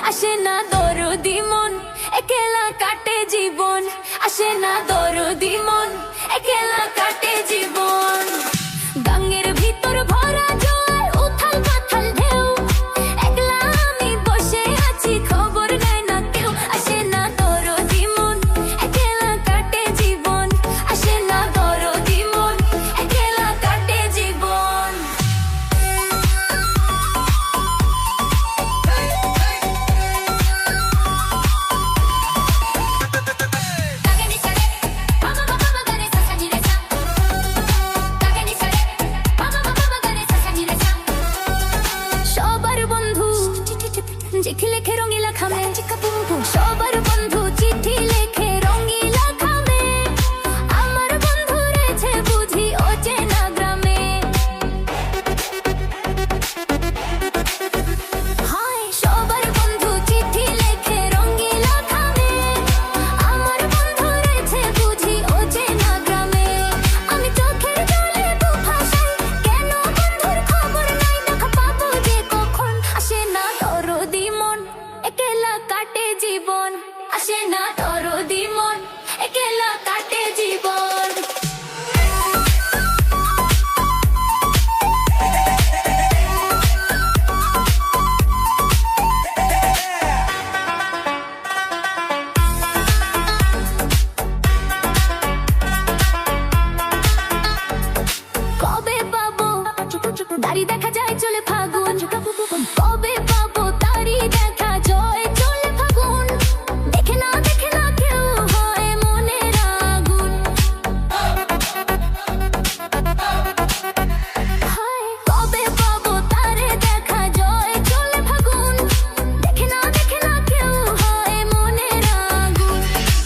আসে না দরদি মন, একলা কাটে জীবন। আসে না দরদি মন, একলা কাটে জীবন। গাঙ্গের ভিতর ভরা জল, উথাল পাথাল ঢেউ, একলা আমি বসে আছি, খবর নেয় না কেউ। আসে না দরদি মন, একলা কাটে জীবন। আসে না দরদি মন, একলা কাটে জীবন। সবার বন্ধু চিঠি লেখে রঙিলা খামে, সবার বন্ধু চিঠি লেখে রঙিলা খামে। আমার বন্ধু রয়েছে বুঝি অচেনা গ্রামে। হায় সবার বন্ধু চিঠি লেখে রঙিলা খামে। আমার বন্ধু রয়েছে বুঝি অচেনা গ্রামে। আমি চোখের জলে বুক ভাসাই, কেন বন্ধুর খবর নাই, দেখা পাবো যে কখন। আসে না দরদি মন, একলা কাটে জীবন। আসে না দরদি মন, একলা কাটে জীবন। কবে পাবো দাড়ি দেখা যায় চলে ফাগুন, কবে পাবো দাড়ি দেখা যায় চলে ফাগুন। দেখে না কেউ হয় মনের আগুন। হায় কবে পাবো তারে দেখা যায় চলে ফাগুন। দেখে না কেউ হয় মনের আগুন।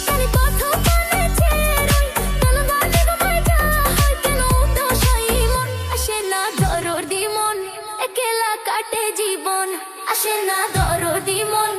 কেন কথা কানে ছেড়ই, কেন গানে ঘুমাই যা হয়, কেন উদাস হয় মন। আসে না দরদি মন, একলা কাটে জীবন। আসে না দরদি মন,